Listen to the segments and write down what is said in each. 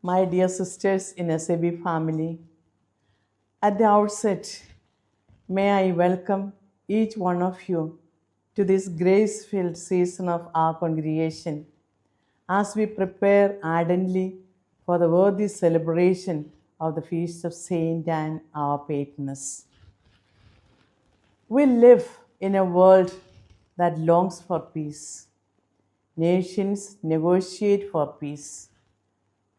My dear sisters in SAB family, at the outset, may I welcome each one of you to this grace-filled season of our congregation as we prepare ardently for the worthy celebration of the feast of Saint Anne, our patroness. We live in a world that longs for peace. Nations negotiate for peace.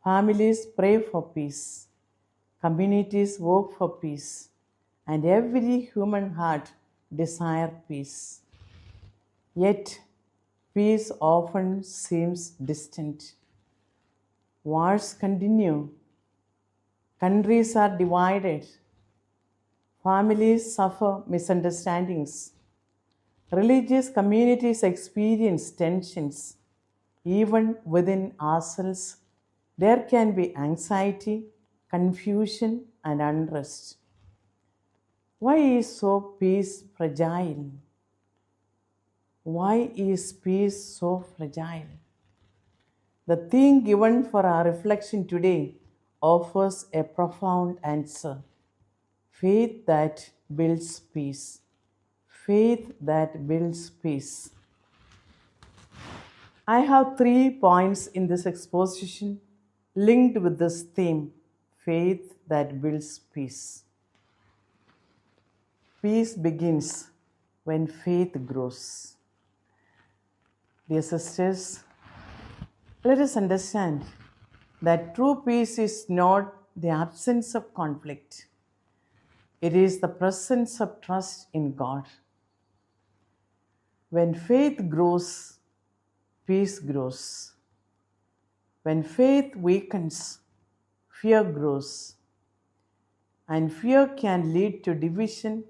Families pray for peace. Communities work for peace. And every human heart desires peace. Yet, peace often seems distant. Wars continue. Countries are divided. Families suffer misunderstandings. Religious communities experience tensions. Even within ourselves, there can be anxiety, confusion, and unrest. Why is so peace fragile? Why is peace so fragile? The theme given for our reflection today offers a profound answer. Faith that builds peace. Faith that builds peace. I have 3 points in this exposition linked with this theme, faith that builds peace. Peace begins when faith grows. Dear sisters, let us understand that true peace is not the absence of conflict. It is the presence of trust in God. When faith grows, peace grows. When faith weakens, fear grows. And fear can lead to division,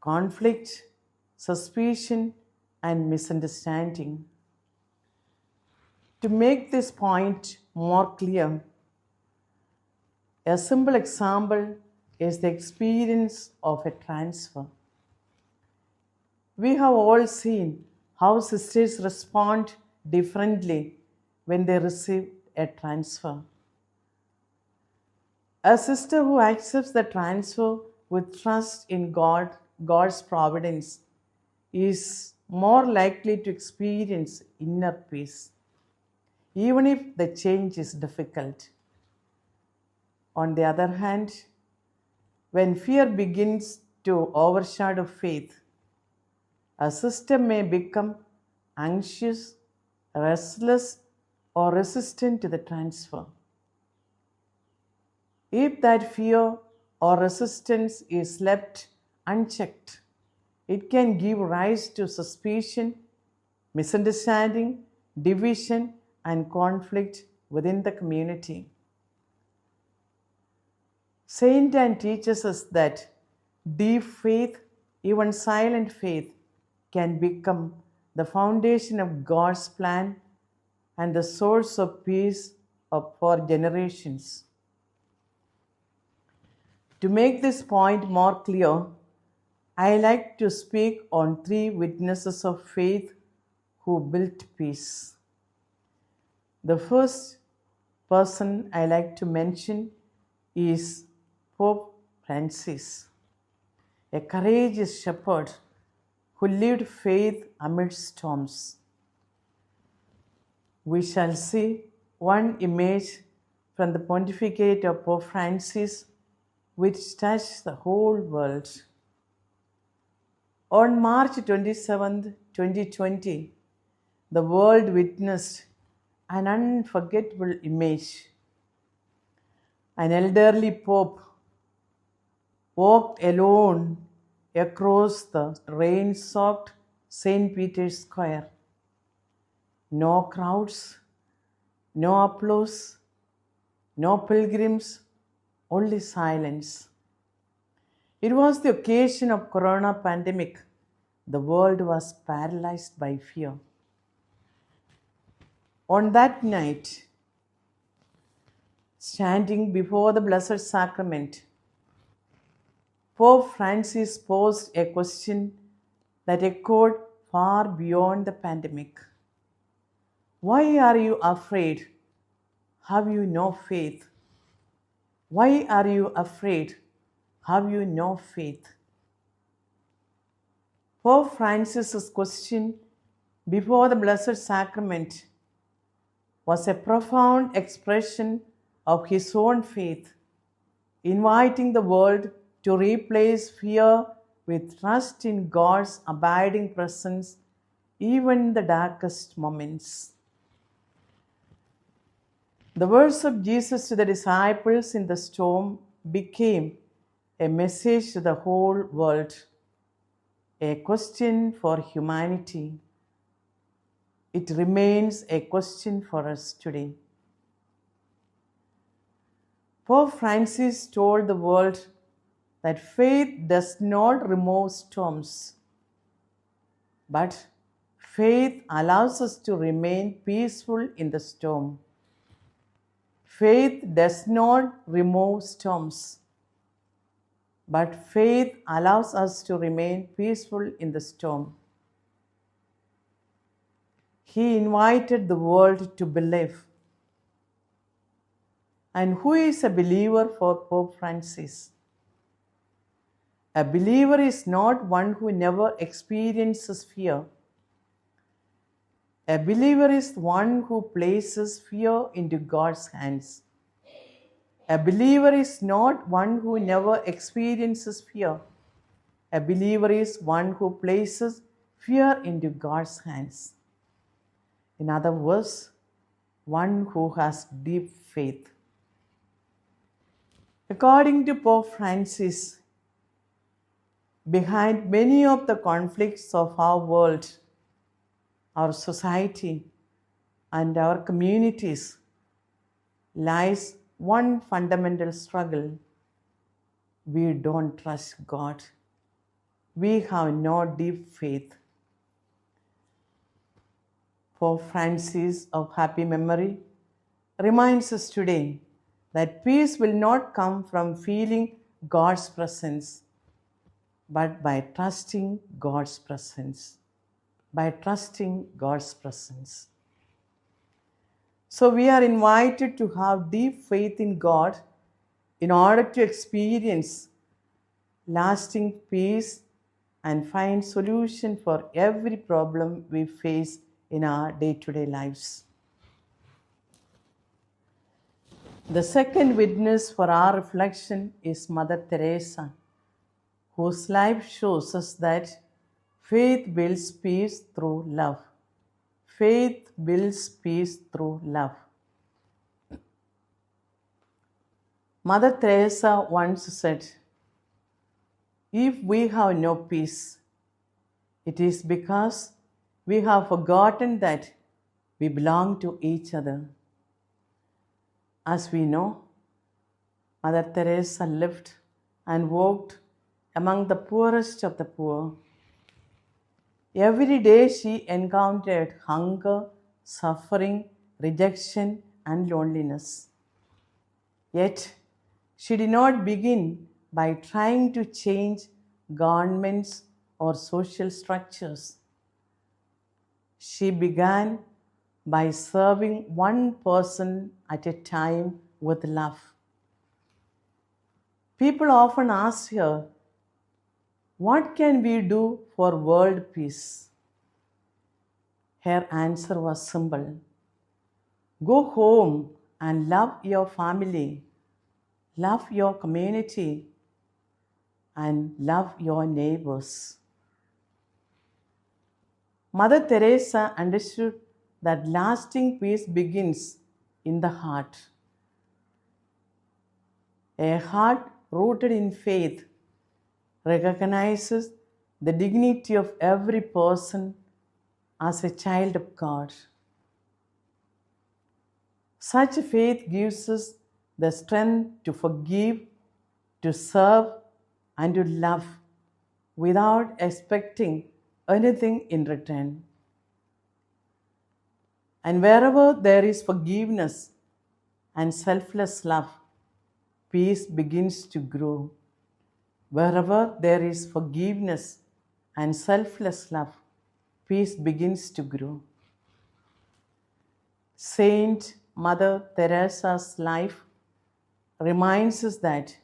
conflict, suspicion, and misunderstanding. To make this point more clear, a simple example is the experience of a transfer. We have all seen how sisters respond differently when they receive a transfer. A sister who accepts the transfer with trust in God's providence, is more likely to experience inner peace, even if the change is difficult. On the other hand, when fear begins to overshadow faith, a sister may become anxious, restless, or resistant to the transfer. If that fear or resistance is left unchecked, it can give rise to suspicion, misunderstanding, division, and conflict within the community. Saint Anne teaches us that deep faith, even silent faith, can become the foundation of God's plan and the source of peace for generations. To make this point more clear, I like to speak on 3 witnesses of faith who built peace. The first person I like to mention is Pope Francis, a courageous shepherd who lived faith amid storms. We shall see one image from the pontificate of Pope Francis which touched the whole world. On March 27, 2020, the world witnessed an unforgettable image. An elderly pope walked alone across the rain-soaked St. Peter's Square. No crowds, no applause, no pilgrims, only silence. It was the occasion of corona pandemic. The world was paralyzed by fear. On that night, standing before the Blessed Sacrament, Pope Francis posed a question that echoed far beyond the pandemic. Why are you afraid? Have you no faith? Why are you afraid? Have you no faith? Pope Francis's question before the Blessed Sacrament was a profound expression of his own faith, inviting the world to replace fear with trust in God's abiding presence even in the darkest moments. The words of Jesus to the disciples in the storm became a message to the whole world, a question for humanity. It remains a question for us today. Pope Francis told the world that faith does not remove storms, but faith allows us to remain peaceful in the storm. Faith does not remove storms, but faith allows us to remain peaceful in the storm. He invited the world to believe. And who is a believer for Pope Francis? A believer is not one who never experiences fear. A believer is one who places fear into God's hands. A believer is not one who never experiences fear. A believer is one who places fear into God's hands. In other words, one who has deep faith. According to Pope Francis, behind many of the conflicts of our world, our society, and our communities lies one fundamental struggle. We don't trust God. We have no deep faith. Pope Francis of happy memory reminds us today that peace will not come from feeling God's presence, but by trusting God's presence. By trusting God's presence. So we are invited to have deep faith in God in order to experience lasting peace and find solution for every problem we face in our day-to-day lives. The second witness for our reflection is Mother Teresa, whose life shows us that faith builds peace through love. Faith builds peace through love. Mother Teresa once said, "If we have no peace, it is because we have forgotten that we belong to each other." As we know, Mother Teresa lived and walked among the poorest of the poor. Every day she encountered hunger, suffering, rejection, and loneliness. Yet, she did not begin by trying to change governments or social structures. She began by serving one person at a time with love. People often ask her, "What can we do for world peace?" Her answer was simple: go home and love your family, love your community, and love your neighbors. Mother Teresa understood that lasting peace begins in the heart. A heart rooted in faith recognizes the dignity of every person as a child of God. Such faith gives us the strength to forgive, to serve, and to love without expecting anything in return. And wherever there is forgiveness and selfless love, peace begins to grow. Wherever there is forgiveness and selfless love, peace begins to grow. Saint Mother Teresa's life reminds us that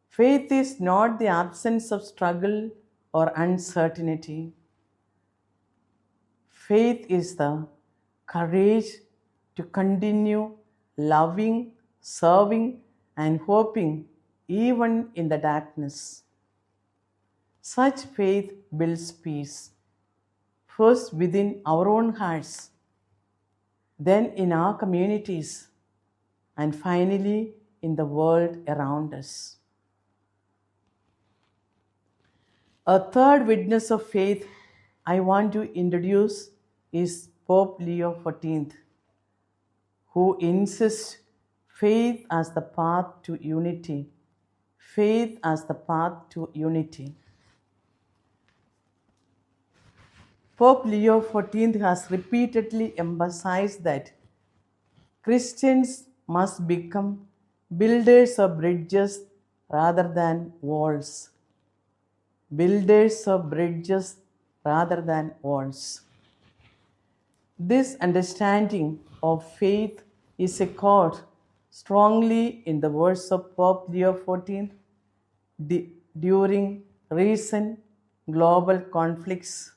faith is not the absence of struggle or uncertainty. Faith is the courage to continue loving, serving, and hoping even in the darkness. Such faith builds peace, first within our own hearts, then in our communities, and finally in the world around us. A third witness of faith I want to introduce is Pope Leo XIV, who insists faith as the path to unity. Faith as the path to unity. Pope Leo XIV has repeatedly emphasized that Christians must become builders of bridges rather than walls. Builders of bridges rather than walls. This understanding of faith is echoed strongly in the words of Pope Leo XIV during recent global conflicts.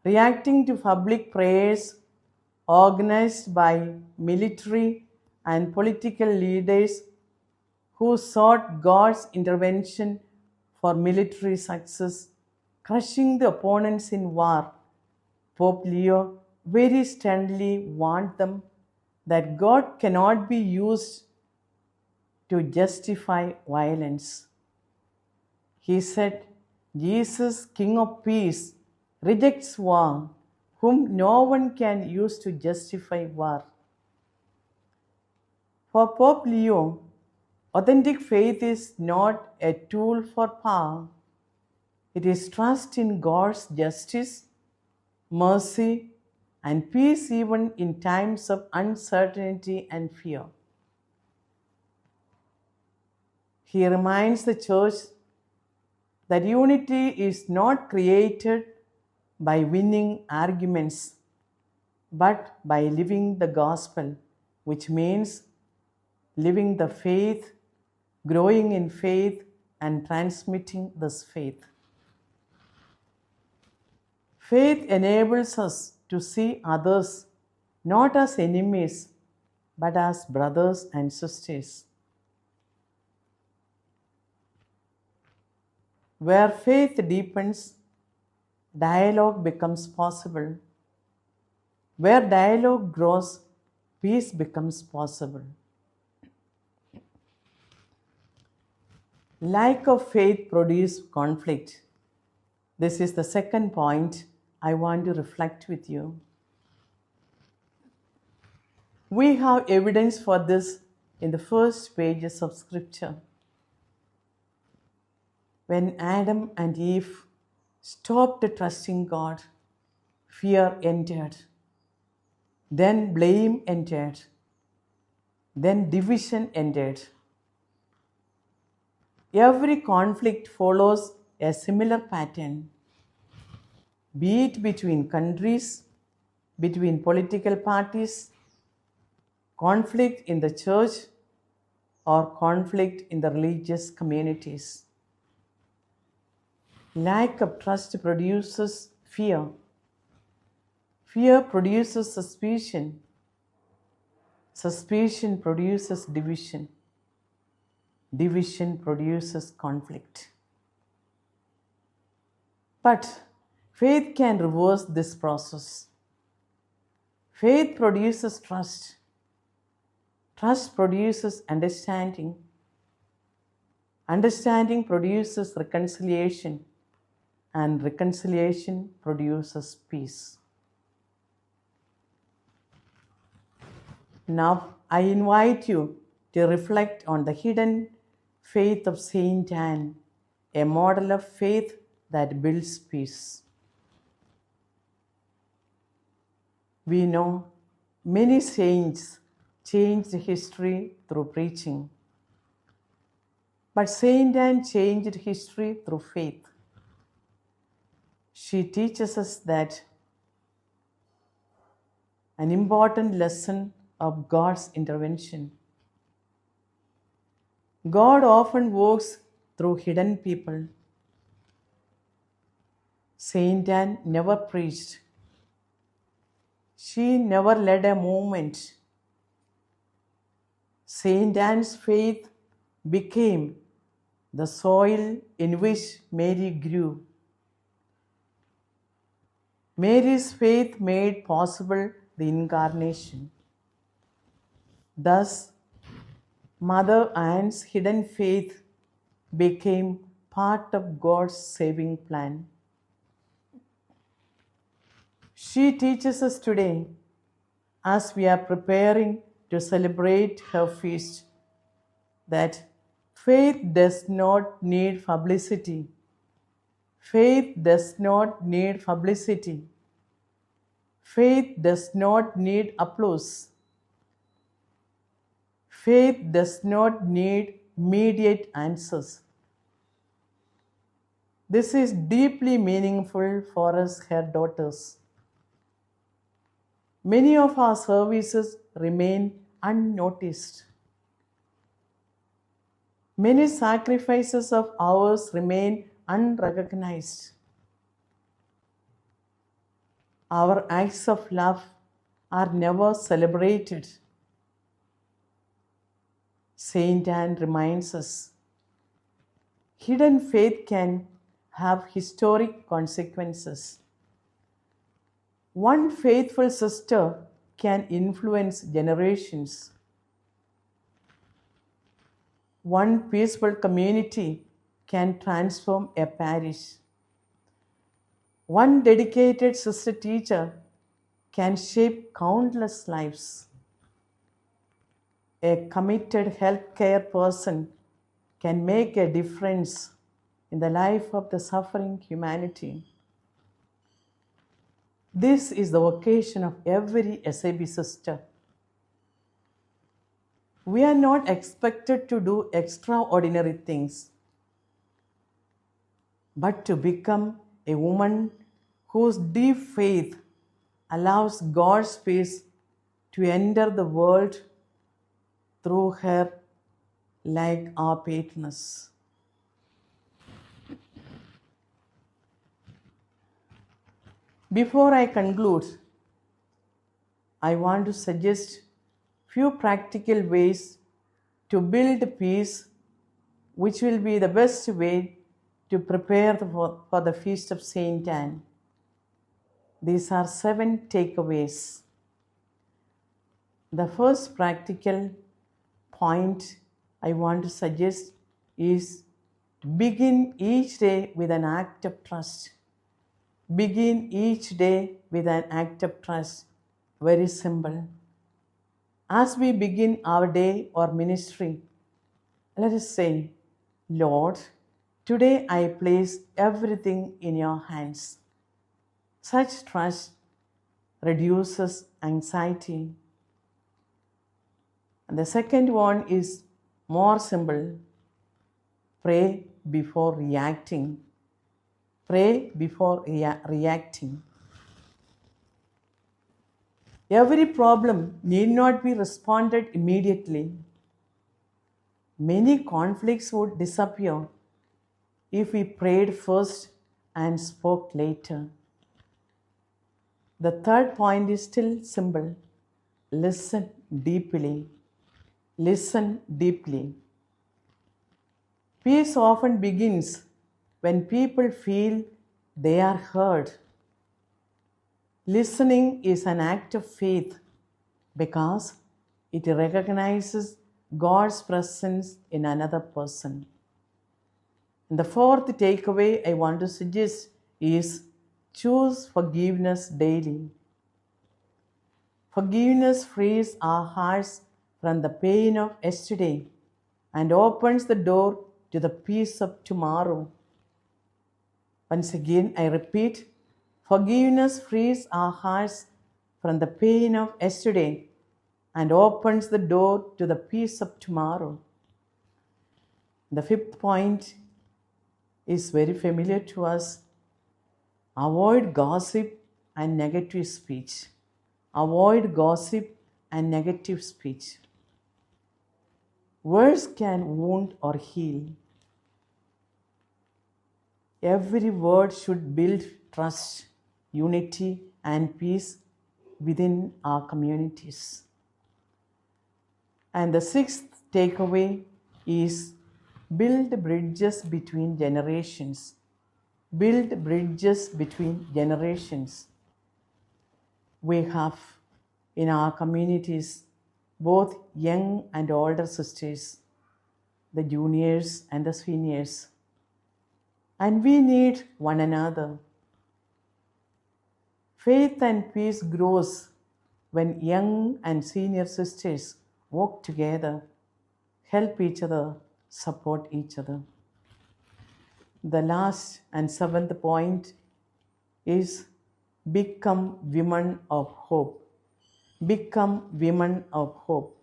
Reacting to public prayers organized by military and political leaders who sought God's intervention for military success, crushing the opponents in war, Pope Leo very sternly warned them that God cannot be used to justify violence. He said, Jesus, King of Peace, rejects war, whom no one can use to justify war. For Pope Leo, authentic faith is not a tool for power. It is trust in God's justice, mercy, and peace even in times of uncertainty and fear. He reminds the Church that unity is not created by winning arguments, but by living the gospel, which means living the faith, growing in faith, and transmitting this faith. Faith enables us to see others not as enemies, but as brothers and sisters. Where faith deepens, dialogue becomes possible. Where dialogue grows, peace becomes possible. Lack of faith produces conflict. This is the second point I want to reflect with you. We have evidence for this in the first pages of Scripture. When Adam and Eve stopped trusting God, fear entered. Then blame entered. Then division entered. Every conflict follows a similar pattern, be it between countries, between political parties, conflict in the church, or conflict in the religious communities. Lack of trust produces fear. Fear produces suspicion. Suspicion produces division. Division produces conflict. But faith can reverse this process. Faith produces trust. Trust produces understanding. Understanding produces reconciliation. And reconciliation produces peace. Now, I invite you to reflect on the hidden faith of Saint Anne, a model of faith that builds peace. We know many saints changed history through preaching, but Saint Anne changed history through faith. She teaches us that an important lesson of God's intervention. God often works through hidden people. Saint Anne never preached. She never led a movement. Saint Anne's faith became the soil in which Mary grew. Mary's faith made possible the incarnation. Thus, Mother Anne's hidden faith became part of God's saving plan. She teaches us today, as we are preparing to celebrate her feast, that faith does not need publicity. Faith does not need publicity. Faith does not need applause. Faith does not need immediate answers. This is deeply meaningful for us, her daughters. Many of our services remain unnoticed. Many sacrifices of ours remain unrecognized. Our acts of love are never celebrated. Saint Anne reminds us, hidden faith can have historic consequences. One faithful sister can influence generations. One peaceful community can transform a parish. One dedicated sister teacher can shape countless lives. A committed healthcare person can make a difference in the life of the suffering humanity. This is the vocation of every SAB sister. We are not expected to do extraordinary things, but to become a woman whose deep faith allows God's peace to enter the world through her, like our patroness. Before I conclude, I want to suggest few practical ways to build peace, which will be the best way to prepare for the feast of Saint Anne. These are 7 takeaways. The first practical point I want to suggest is to begin each day with an act of trust. Begin each day with an act of trust. Very simple. As we begin our day or ministry, let us say, Lord, today I place everything in your hands. Such trust reduces anxiety. And the second one is more simple. Pray before reacting. Pray before reacting. Every problem need not be responded immediately. Many conflicts would disappear if we prayed first and spoke later. The third point is still simple. Listen deeply. Listen deeply. Peace often begins when people feel they are heard. Listening is an act of faith because it recognizes God's presence in another person. And the fourth takeaway I want to suggest is choose forgiveness daily. Forgiveness frees our hearts from the pain of yesterday and opens the door to the peace of tomorrow. Once again, I repeat, forgiveness frees our hearts from the pain of yesterday and opens the door to the peace of tomorrow. The fifth point is very familiar to us. Avoid gossip and negative speech. Avoid gossip and negative speech. Words can wound or heal. Every word should build trust, unity, and peace within our communities. And the sixth takeaway is build bridges between generations. Build bridges between generations. We have in our communities both young and older sisters, the juniors and the seniors. And we need one another. Faith and peace grows when young and senior sisters work together, help each other, support each other. The last and seventh point is become women of hope. Become women of hope.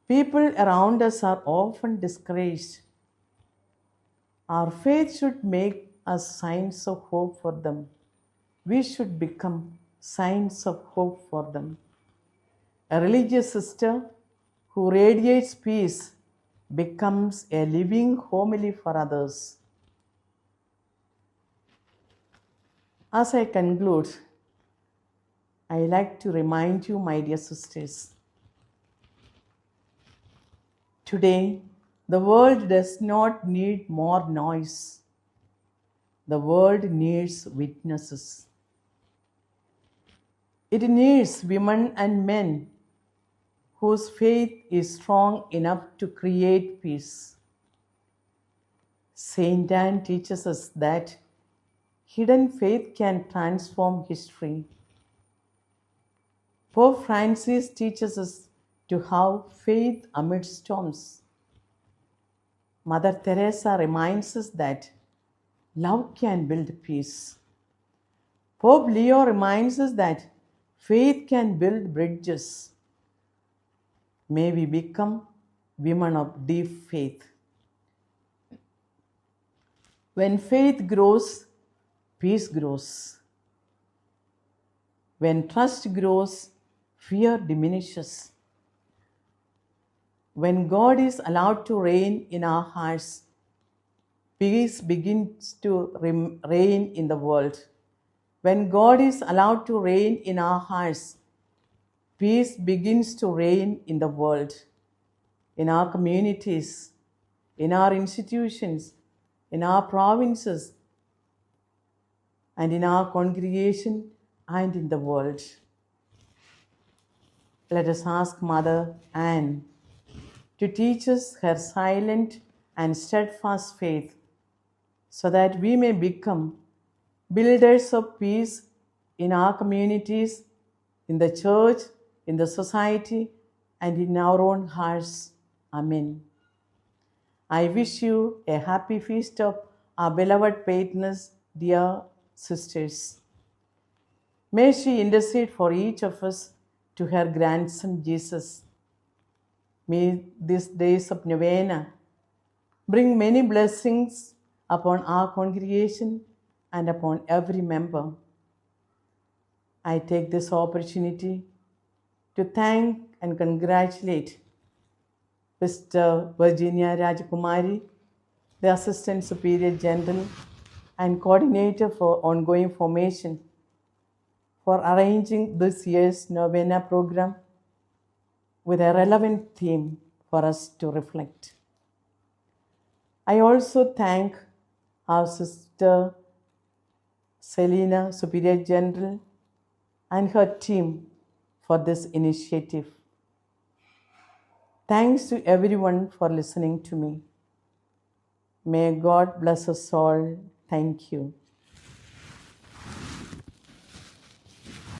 People around us are often discouraged. Our faith should make us signs of hope for them. We should become signs of hope for them. A religious sister who radiates peace becomes a living homily for others. As I conclude, I like to remind you, my dear sisters, today the world does not need more noise. The world needs witnesses. It needs women and men whose faith is strong enough to create peace. Saint Anne teaches us that hidden faith can transform history. Pope Francis teaches us to have faith amid storms. Mother Teresa reminds us that love can build peace. Pope Leo reminds us that faith can build bridges. May we become women of deep faith. When faith grows, peace grows. When trust grows, fear diminishes. When God is allowed to reign in our hearts, peace begins to reign in the world. When God is allowed to reign in our hearts, peace begins to reign in the world, in our communities, in our institutions, in our provinces, and in our congregation and in the world. Let us ask Mother Anne to teach us her silent and steadfast faith so that we may become builders of peace in our communities, in the church, in the society, and in our own hearts. Amen. I wish you a happy feast of our beloved patroness, dear sisters. May she intercede for each of us to her grandson Jesus. May these days of Novena bring many blessings upon our congregation and upon every member. I take this opportunity to thank and congratulate Sister Virginia Rajakumari, the Assistant Superior General and Coordinator for Ongoing Formation, for arranging this year's Novena program with a relevant theme for us to reflect. I also thank our Sister Selina, Superior General, and her team for this initiative. Thanks to everyone for listening to me. May God bless us all. Thank you.